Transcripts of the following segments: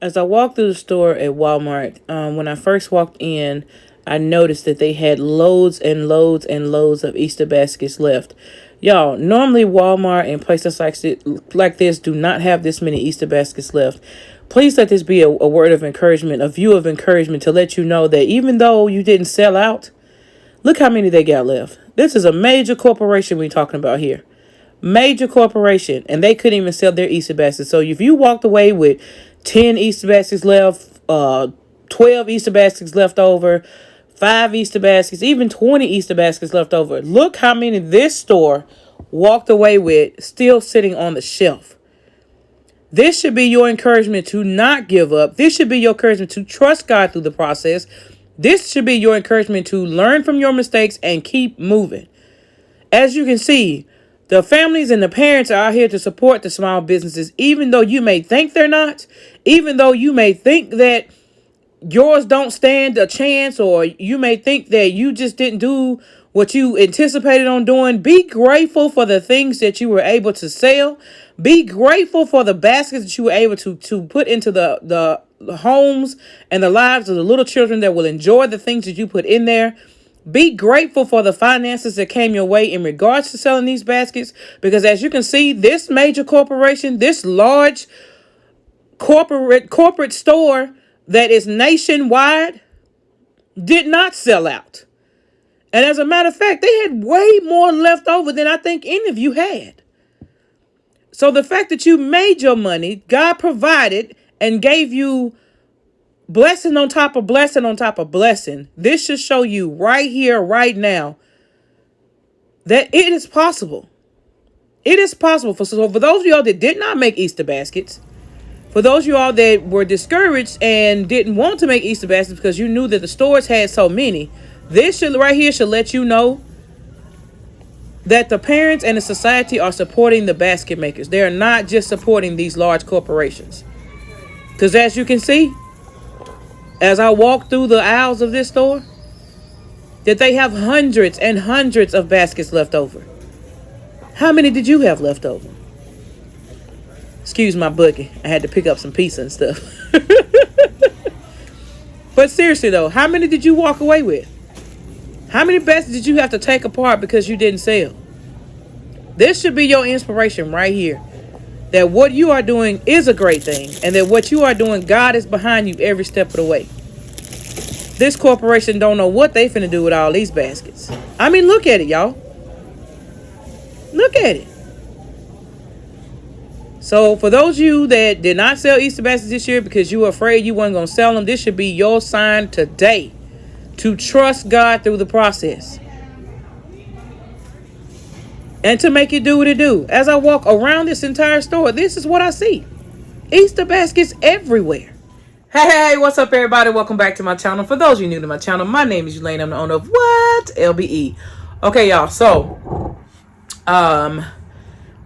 As I walked through the store at Walmart, when I first walked in, I noticed that they had loads and loads and loads of Easter baskets left. Y'all, normally Walmart and places like this do not have this many Easter baskets left. Please let this be a word of encouragement, a view of encouragement to let you know that even though you didn't sell out, look how many they got left. This is a major corporation we're talking about here. Major corporation, and they couldn't even sell their Easter baskets. So if you walked away with 10 Easter baskets left, 12 Easter baskets left over, 5 Easter baskets, even 20 Easter baskets left over, look how many this store walked away with still sitting on the shelf. This should be your encouragement to not give up. This should be your encouragement to trust God through the process. This should be your encouragement to learn from your mistakes and keep moving. As you can see, the families and the parents are out here to support the small businesses, even though you may think they're not, even though you may think that yours don't stand a chance, or you may think that you just didn't do what you anticipated on doing. Be grateful for the things that you were able to sell. Be grateful for the baskets that you were able to put into the homes and the lives of the little children that will enjoy the things that you put in there. Be grateful for the finances that came your way in regards to selling these baskets, because as you can see, this major corporation, this large corporate store that is nationwide, did not sell out. And as a matter of fact, they had way more left over than I think any of you had. So the fact that you made your money, God provided and gave you blessing on top of blessing on top of blessing. This should show you right here, right now, that it is possible. It is possible. So for those of y'all that did not make Easter baskets, for those of y'all that were discouraged and didn't want to make Easter baskets because you knew that the stores had so many, this should right here should let you know that the parents and the society are supporting the basket makers. They are not just supporting these large corporations. Because as you can see, as I walk through the aisles of this store, that they have hundreds and hundreds of baskets left over. How many did you have left over? Excuse my boogie. I had to pick up some pizza and stuff. But seriously though, how many did you walk away with? How many baskets did you have to take apart because you didn't sell? This should be your inspiration right here. That what you are doing is a great thing. And that what you are doing, God is behind you every step of the way. This corporation don't know what they finna do with all these baskets. I mean, look at it, y'all. Look at it. So for those of you that did not sell Easter baskets this year because you were afraid you weren't going to sell them, this should be your sign today to trust God through the process. And to make it do what it do. As I walk around this entire store, this is what I see. Easter baskets everywhere. Hey, what's up everybody? Welcome back to my channel. For those of you new to my channel, my name is Elaine. I'm the owner of What? LBE. Okay, y'all. So,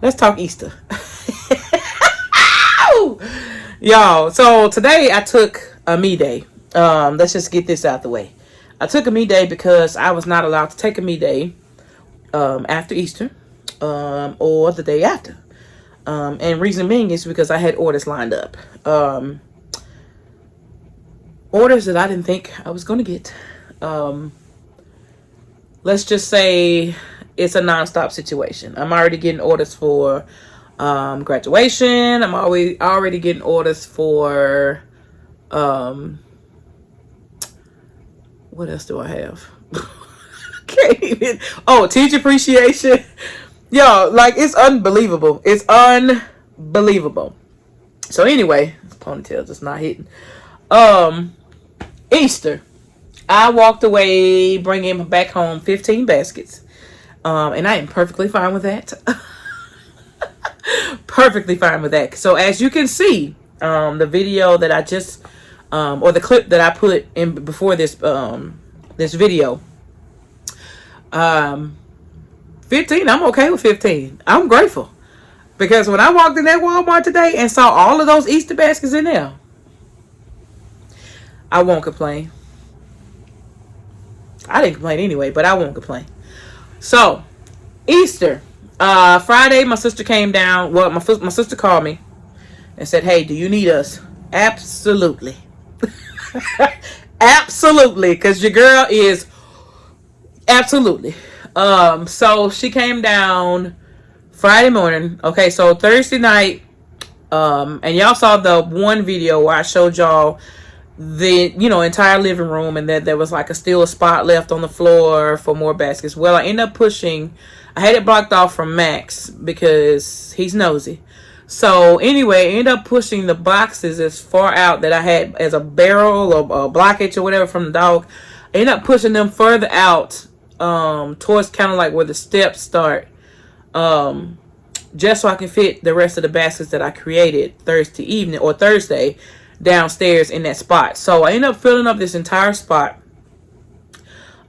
let's talk Easter. Y'all, so today I took a me day. Let's just get this out the way. I took a me day because I was not allowed to take a me day after Easter or the day after. And reason being is because I had orders lined up. Orders that I didn't think I was going to get. Let's just say it's a nonstop situation. I'm already getting orders for graduation. I'm already getting orders for what else do I have? Can't even. Oh, teacher appreciation. Yo, like it's unbelievable. It's unbelievable. So anyway, this ponytail just not hitting. Easter. I walked away bringing back home 15 baskets. And I am perfectly fine with that. Perfectly fine with that. So as you can see, the video that I just or the clip that I put in before this this video, 15, I'm okay with 15. I'm grateful because when I walked in that Walmart today and saw all of those Easter baskets in there, I won't complain. I didn't complain anyway, but I won't complain. So Easter Friday, my sister came down. Well, my sister called me and said, "Hey, do you need us Absolutely. Absolutely, because your girl is absolutely. So she came down Friday morning. Okay, so Thursday night, and y'all saw the one video where I showed y'all the entire living room, and that there was like a spot left on the floor for more baskets. Well, I ended up pushing. I had it blocked off from Max because he's nosy. So anyway, I ended up pushing the boxes as far out that I had as a barrel or a blockage or whatever from the dog. I ended up pushing them further out, towards kind of like where the steps start, just so I can fit the rest of the baskets that I created Thursday downstairs in that spot. So I ended up filling up this entire spot.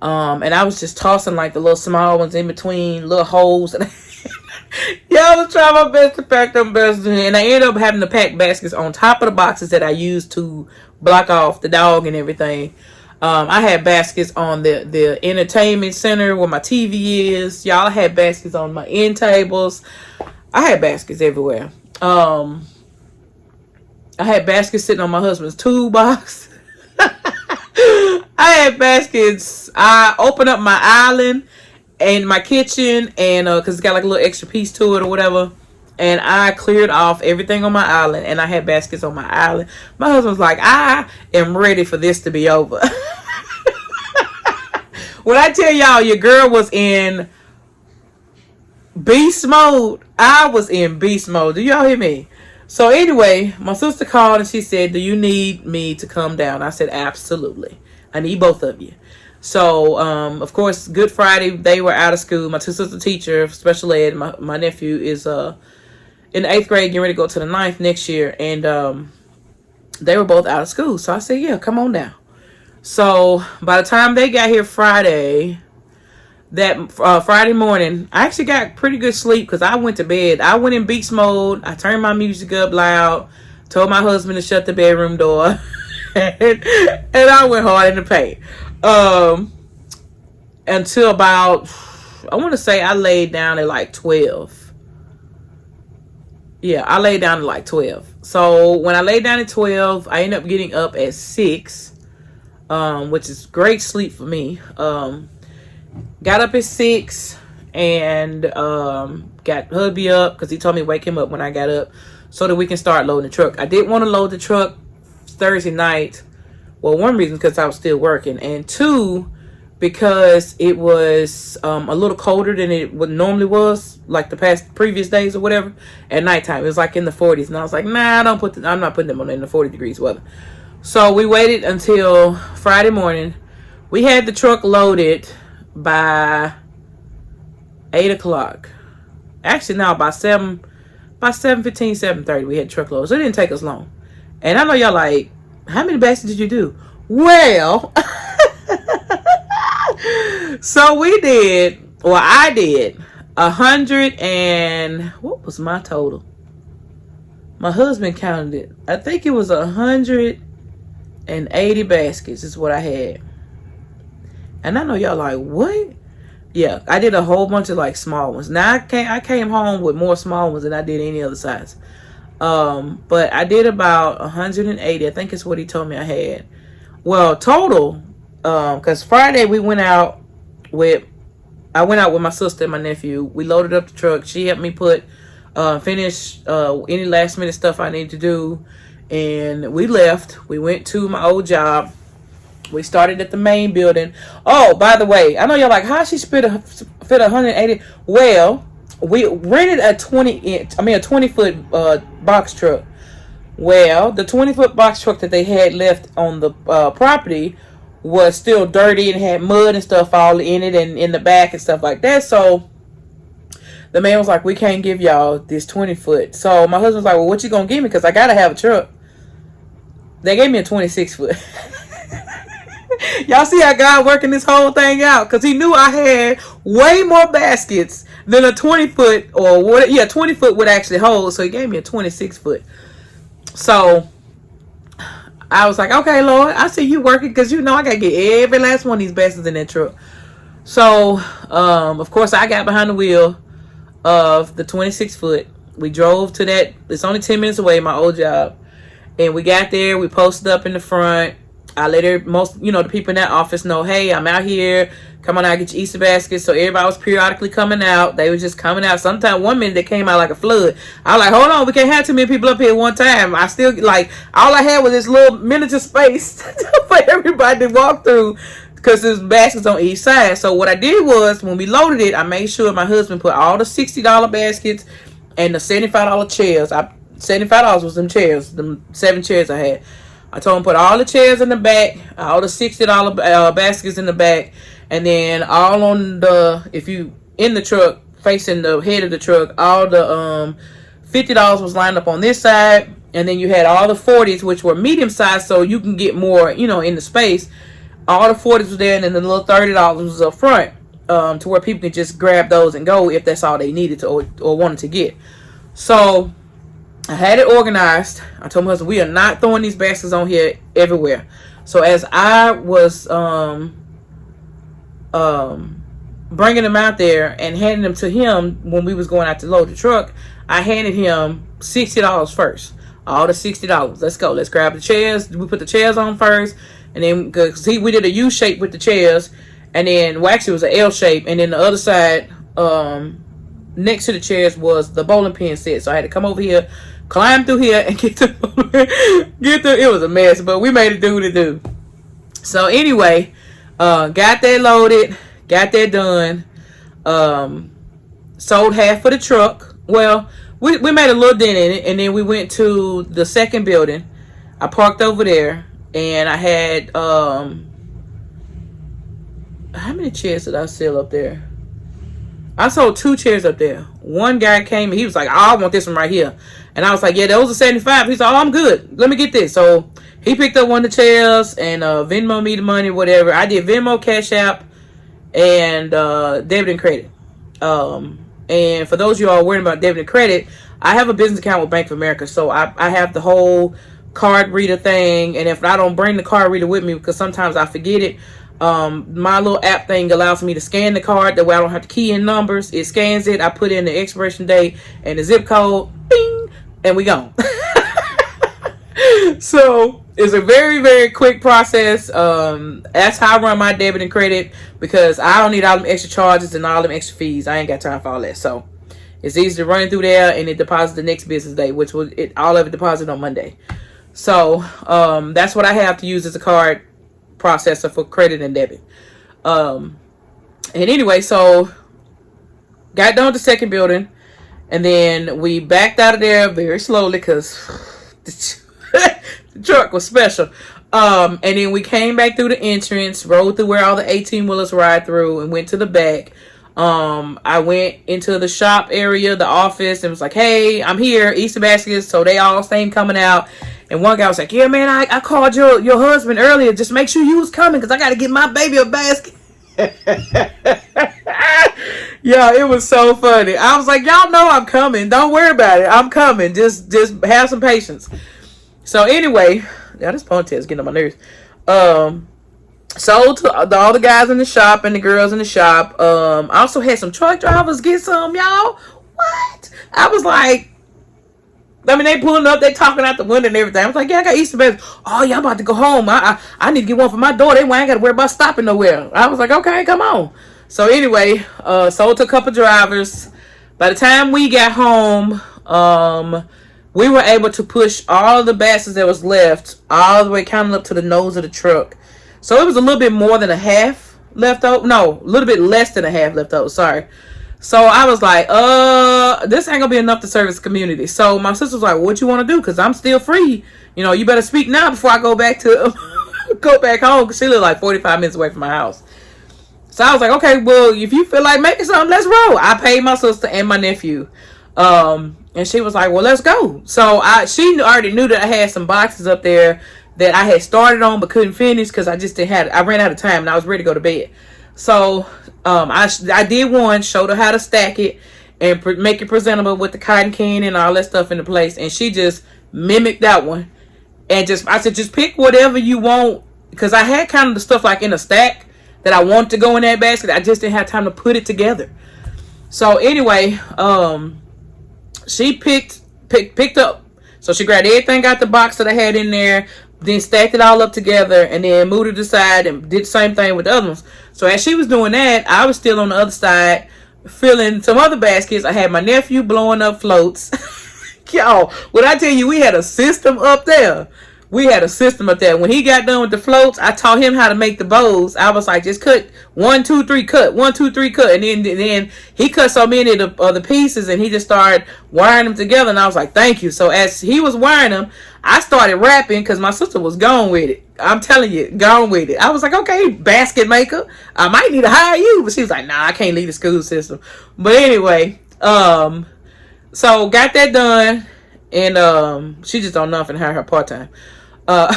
And I was just tossing like the little small ones in between little holes. And yeah, I was trying my best to pack them baskets. And I ended up having to pack baskets on top of the boxes that I used to block off the dog and everything. I had baskets on the entertainment center where my TV is. Y'all had baskets on my end tables. I had baskets everywhere. I had baskets sitting on my husband's toolbox. I had baskets. I opened up my island and my kitchen, and because it's got like a little extra piece to it or whatever, and I cleared off everything on my island, and I had baskets on my island. My husband's like, I am ready for this to be over. When I tell y'all your girl was in beast mode, I was in beast mode. Do y'all hear me? So anyway, my sister called and she said, do you need me to come down? I said, absolutely. I need both of you. So, of course, Good Friday, they were out of school. My two sister teacher, special ed, my nephew is in the 8th grade, getting ready to go to the 9th next year. And they were both out of school. So I said, yeah, come on down. So by the time they got here Friday morning, I actually got pretty good sleep because I went to bed. I went in beast mode. I turned my music up loud, told my husband to shut the bedroom door, and I went hard in the paint. Until about, I want to say I laid down at like 12. Yeah, I laid down at like 12. So when I laid down at 12, I ended up getting up at 6, which is great sleep for me. Got up at 6 and got hubby up because he told me to wake him up when I got up so that we can start loading the truck. I didn't want to load the truck Thursday night. Well, one reason because I was still working, and two, because it was a little colder than it normally was, like the previous days or whatever. At nighttime, it was like in the 40s, and I was like, nah, I'm not putting them on in the 40 degrees weather. So we waited until Friday morning. We had the truck loaded by 8 o'clock. Actually, now by 7:15, 7:30, we had truck loads. So it didn't take us long. And I know y'all like, how many baskets did you do? Well, so I did 100 and what was my total? My husband counted it. I think it was 180 baskets is what I had. And I know y'all like, what? Yeah, I did a whole bunch of like small ones. Now I came home with more small ones than I did any other size. But I did about 180. I think it's what he told me I had. Well, total, because Friday I went out with my sister and my nephew. We loaded up the truck. She helped me finish any last minute stuff I needed to do, and we left. We went to my old job. We started at the main building. Oh, by the way, I know y'all like, how she fit 180? Well, we rented a 20-foot box truck. Well, the 20-foot box truck that they had left on the property was still dirty and had mud and stuff all in it and in the back and stuff like that. So the man was like, we can't give y'all this 20-foot. So my husband's like, well, what you gonna give me? Because I gotta have a truck. They gave me a 26-foot. Y'all see how God working this whole thing out, because he knew I had way more baskets than a 20-foot or what? Yeah, 20-foot would actually hold. So he gave me a 26-foot. So I was like, okay, Lord, I see you working, because you know I gotta get every last one of these baskets in that truck. So of course I got behind the wheel of the 26-foot. We drove to that. It's only 10 minutes away, my old job. And we got there. We posted up in the front. I let the people in that office know, hey, I'm out here. Come on out, get your Easter baskets. So everybody was periodically coming out. They were just coming out. Sometimes 1 minute they came out like a flood. I was like, hold on, we can't have too many people up here at one time. I still, like, all I had was this little miniature space for everybody to walk through because there's baskets on each side. So what I did was, when we loaded it, I made sure my husband put all the $60 baskets and the $75 chairs. $75 was them chairs, them 7 chairs I had. I told him put all the chairs in the back, all the $60 baskets in the back, and then all on the, if you in the truck, facing the head of the truck, all the $50 was lined up on this side, and then you had all the 40s, which were medium size, so you can get more, in the space. All the 40s was there, and then the little $30 was up front, to where people can just grab those and go if that's all they needed to or wanted to get. So I had it organized. I told my husband, we are not throwing these baskets on here everywhere. So as I was bringing them out there and handing them to him when we was going out to load the truck, I handed him $60 first. All the $60. Let's go. Let's grab the chairs. We put the chairs on first, and then because we did a U shape with the chairs, and then actually it was an L shape, and then the other side next to the chairs was the bowling pin set. So I had to come over here, climb through here, and get it was a mess, but we made it do what it do. So anyway, got that loaded, got that done, sold half of the truck. Well, we made a little dent in it, and then we went to the second building. I parked over there, and I had how many chairs did I sell up there? I sold 2 chairs up there. One guy came and he was like, oh, I want this one right here. And I was like, yeah, those are 75. He's like, oh, I'm good. Let me get this. So he picked up one of the chairs and Venmo me the money, whatever. I did Venmo, Cash App, and debit and credit. And for those of you all worrying about debit and credit, I have a business account with Bank of America. So I have the whole card reader thing. And if I don't bring the card reader with me, because sometimes I forget it, my little app thing allows me to scan the card. That way I don't have to key in numbers. It scans it. I put in the expiration date and the zip code. Bing! And we gone. So it's a very, very quick process. That's how I run my debit and credit, because I don't need all them extra charges and all them extra fees. I ain't got time for all that. So it's easy to run it through there, and it deposits the next business day, which was all of it deposited on Monday. So that's what I have to use as a card processor for credit and debit. And anyway, so got done with the second building, and then we backed out of there very slowly because the truck was special. And then we came back through the entrance, rode through where all the 18-wheelers ride through, and went to the back. I went into the shop area, the office, and was like, hey, I'm here, Easter baskets. So they all same coming out. And one guy was like, yeah, man, I called your husband earlier. Just make sure you was coming, because I got to get my baby a basket. Yeah, it was so funny. I was like, y'all know I'm coming. Don't worry about it. I'm coming. Just have some patience. So anyway, yeah, this ponytail is getting on my nerves. Sold to all the guys in the shop and the girls in the shop. I also had some truck drivers get some, y'all. What? I was like, they pulling up, they talking out the window and everything. I was like, yeah, I got Easter baskets. Oh, y'all about to go home. I need to get one for my daughter. I ain't got to worry about stopping nowhere. I was like, okay, come on. So anyway, sold to a couple drivers. By the time we got home, we were able to push all the baskets that was left all the way counting up to the nose of the truck. So it was a little bit more than a half left over. No, a little bit less than a half left over. Sorry. So I was like, this ain't gonna be enough to service the community. So my sister was like, well, what you want to do? Because I'm still free. You better speak now before I go back to go back home. Because she lived like 45 minutes away from my house. So I was like, okay, well, if you feel like making something, let's roll. I paid my sister and my nephew. And she was like, well, let's go. So she already knew that I had some boxes up there that I had started on but couldn't finish because I ran out of time and I was ready to go to bed. So I did one, showed her how to stack it and make it presentable with the cotton candy and all that stuff into place. And she just mimicked that one. And I said, just pick whatever you want. Because I had kind of the stuff like in a stack that I want to go in that basket. I just didn't have time to put it together. So anyway, she picked up So she grabbed everything out the box that I had in there, then stacked it all up together, and then moved it to the side and did the same thing with the other ones. So as she was doing that, I was still on the other side, filling some other baskets. I had my nephew blowing up floats. Y'all, when I tell you we had a system up there. We had a system up there. When he got done with the floats, I taught him how to make the bows. I was like, just cut 1, 2, 3, cut 1, 2, 3, cut, and then he cut so many of the pieces, and he just started wiring them together. And I was like, thank you. So as he was wiring them, I started rapping because my sister was gone with it. I'm telling you, gone with it. I was like, okay, basket maker, I might need to hire you, but she was like, nah, I can't leave the school system. But anyway, so got that done, and she just don't know if I hire her part time. Got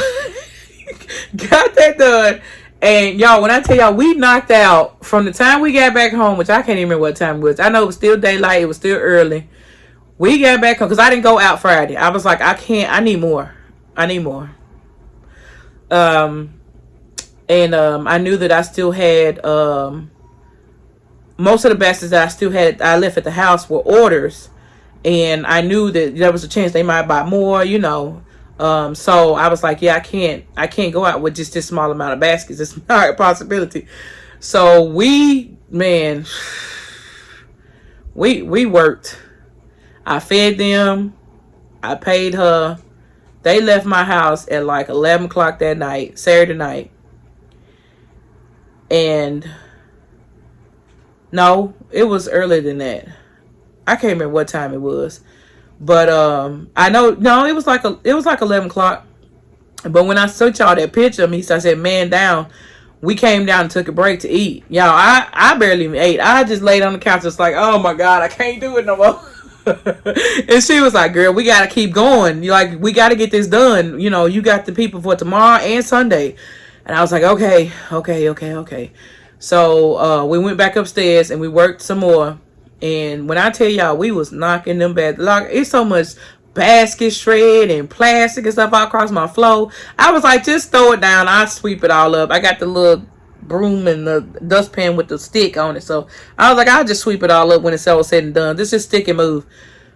that done, and y'all, when I tell y'all, we knocked out from the time we got back home, which I can't even remember what time it was. I know it was still daylight, it was still early. We got back home because I didn't go out Friday. I was like, I need more. I knew that I still had most of the baskets that I left at the house were orders, and I knew that there was a chance they might buy more, so I was like, yeah, I can't go out with just this small amount of baskets. It's not a possibility. So we worked. I fed them. I paid her. They left my house at like 11 o'clock that night, Saturday night. And no, it was earlier than that. I can't remember what time it was. But I know, no, it was like 11 o'clock. But when I sent y'all that picture of me, so I said, man down, we came down and took a break to eat. Y'all, I barely even ate. I just laid on the couch just like, oh my God, I can't do it no more. And she was like, girl, we got to keep going. We got to get this done. You got the people for tomorrow and Sunday. And I was like, okay. So we went back upstairs and we worked some more. And when I tell y'all, we was knocking them back. It's so much basket shred and plastic and stuff all across my floor. I was like, just throw it down. I'll sweep it all up. I got the little broom and the dustpan with the stick on it. So I was like, I'll just sweep it all up when it's all said and done. This is stick and move.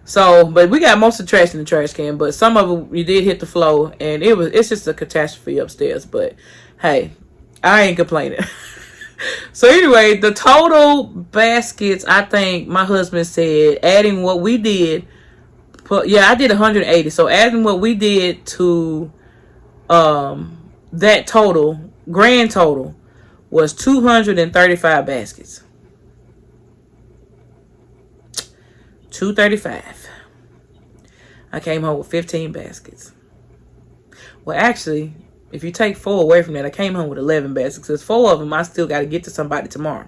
So, but we got most of the trash in the trash can. But some of it, you did hit the floor. And it's just a catastrophe upstairs. But hey, I ain't complaining. So anyway, the total baskets, I think my husband said, adding what we did, I did 180. So adding what we did to that total, grand total, was 235 baskets. 235. I came home with 15 baskets. Well, actually, if you take 4 away from that, I came home with 11 baskets. Because 4 of them, I still got to get to somebody tomorrow.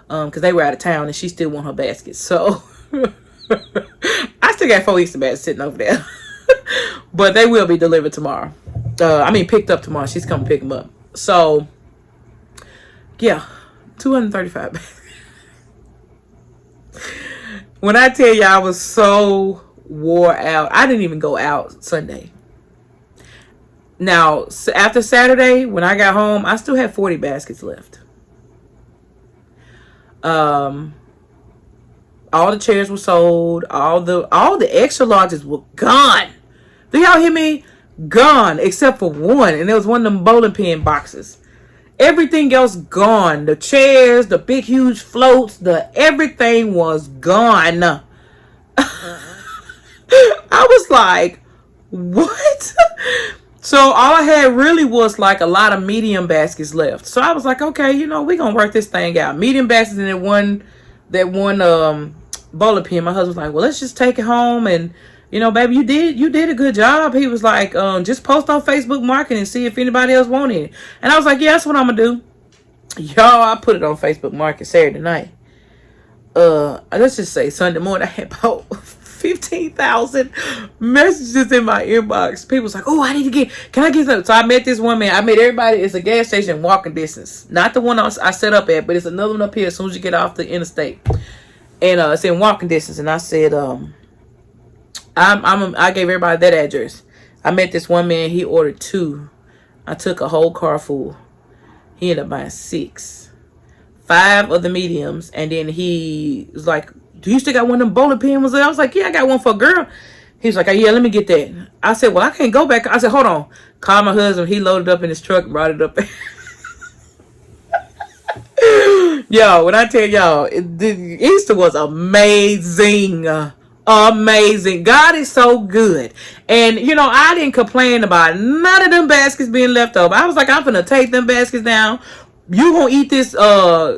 Because they were out of town and she still want her baskets. So, I still got 4 Easter baskets sitting over there. But they will be delivered tomorrow. Picked up tomorrow. She's coming to pick them up. So, yeah, 235 baskets. When I tell you I was so wore out, I didn't even go out Sunday. Now, after Saturday, when I got home, I still had 40 baskets left. All the chairs were sold. All the extra larges were gone. Do y'all hear me? Gone, except for one. And there was one of them bowling pin boxes. Everything else gone. The chairs, the big, huge floats, everything was gone. I was like, what? So all I had really was like a lot of medium baskets left. So I was like, okay, we're going to work this thing out. Medium baskets and that one bowling pin. My husband was like, well, let's just take it home. And, baby, you did a good job. He was like, just post on Facebook Marketing and see if anybody else wanted it. And I was like, yeah, that's what I'm going to do. Y'all, I put it on Facebook Market Saturday night. Let's just say Sunday morning, I had about 15,000 messages in my inbox. People's like, oh, can I get something? So I met this one man. I met everybody. It's a gas station walking distance. Not the one I set up at, but it's another one up here as soon as you get off the interstate. And it's in walking distance. And I said, I gave everybody that address. I met this one man. He ordered 2. I took a whole car full. He ended up buying 6. 5 of the mediums. And then he was like, do you still got one of them bowling pin ones? I was like, yeah, I got one for a girl. He was like, oh, yeah, let me get that. I said, well, I can't go back. I said, hold on. Call my husband. He loaded up in his truck and brought it up. Yo, when I tell y'all, Easter was amazing. Amazing. God is so good. And, you know, I didn't complain about none of them baskets being left over. I was like, I'm finna take them baskets down. You gonna eat this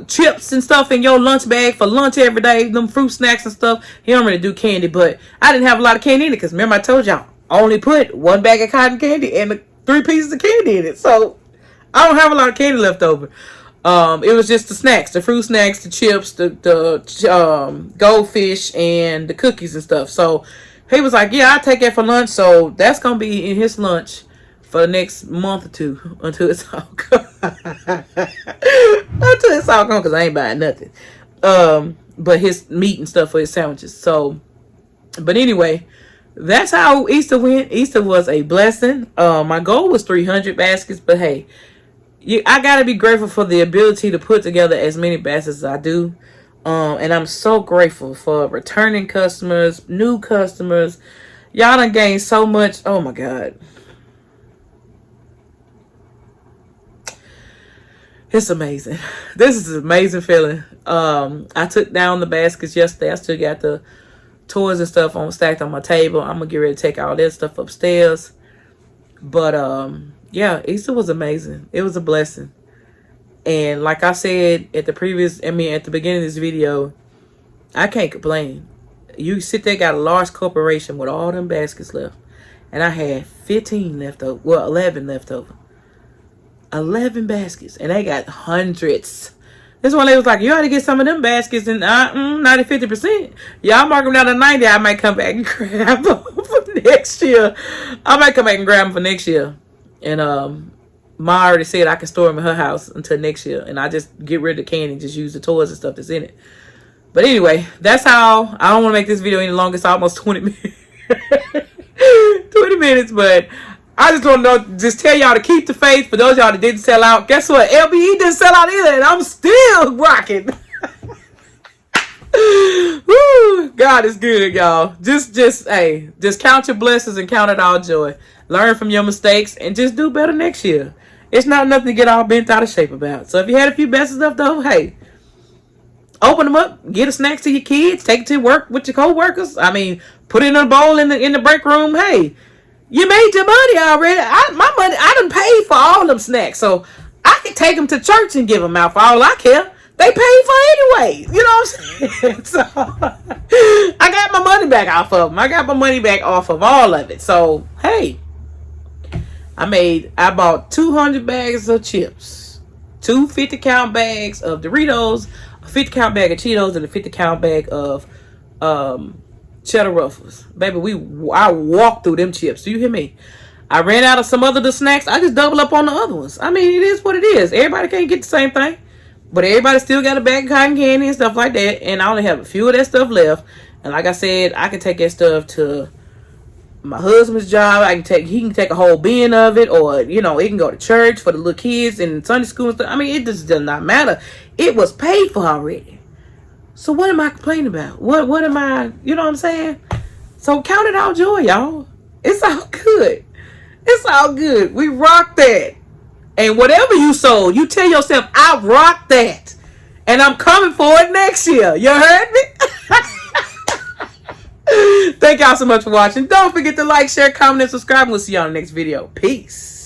chips and stuff in your lunch bag for lunch every day, them fruit snacks and stuff. He don't really do candy, but I didn't have a lot of candy in it because remember I told y'all I only put one bag of cotton candy and 3 pieces of candy in it. So I don't have a lot of candy left over. It was just the snacks, the fruit snacks, the chips, the goldfish, and the cookies and stuff. So he was like, yeah, I'll take that for lunch. So that's going to be in his lunch for the next month or two until it's all gone. Until it's all gone because I ain't buying nothing. But his meat and stuff for his sandwiches. So, but anyway, that's how Easter went. Easter was a blessing. My goal was 300 baskets, but hey, I gotta be grateful for the ability to put together as many baskets as I do. And I'm so grateful for returning customers, new customers. Y'all done gained so much. Oh my God. It's amazing. This is an amazing feeling. I took down the baskets yesterday. I still got the toys and stuff stacked on my table. I'm gonna get ready to take all that stuff upstairs. But yeah, Easter was amazing. It was a blessing. And like I said at the beginning of this video, I can't complain. You sit there, got a large corporation with all them baskets left. And I had 15 left over. Well, 11 left over. 11 baskets. And they got hundreds. This one lady was like, you ought to get some of them baskets and 90-50%. Y'all mark them down to 90. I might come back and grab them for next year. I might come back and grab them for next year. And Ma already said I can store them in her house until next year. And I just get rid of the candy and just use the toys and stuff that's in it. But anyway, that's how. I don't want to make this video any longer. It's almost 20 minutes. 20 minutes, but I just want to know, just tell y'all to keep the faith. For those of y'all that didn't sell out, guess what? LBE didn't sell out either, and I'm still rocking. Woo, God is good, y'all. Just count your blessings and count it all joy. Learn from your mistakes and just do better next year. It's not nothing to get all bent out of shape about. So if you had a few baskets left over, hey, open them up, get a snack to your kids, take it to work with your co-workers. I mean, put it in a bowl in the break room. Hey, you made your money already. My money, I done paid for all them snacks. So I can take them to church and give them out for all I care. They paid for anyway. You know what I'm saying? So I got my money back off of them. I got my money back off of all of it. So, hey, I bought 200 bags of chips, 2 50-count bags of Doritos, a 50-count bag of Cheetos, and a 50-count bag of Cheddar Ruffles. Baby, I walked through them chips. Do you hear me? I ran out of some other the snacks. I just double up on the other ones. I mean, it is what it is. Everybody can't get the same thing. But everybody still got a bag of cotton candy and stuff like that. And I only have a few of that stuff left. And like I said, I can take that stuff to my husband's job. He can take a whole bin of it. Or, you know, he can go to church for the little kids and Sunday school and stuff. I mean, it just does not matter. It was paid for already. So what am I complaining about? What am I, you know what I'm saying? So count it all joy, y'all. It's all good. It's all good. We rock that. And whatever you sold, you tell yourself, I rock that. And I'm coming for it next year. You heard me? Thank y'all so much for watching. Don't forget to like, share, comment, and subscribe. We'll see y'all in the next video. Peace.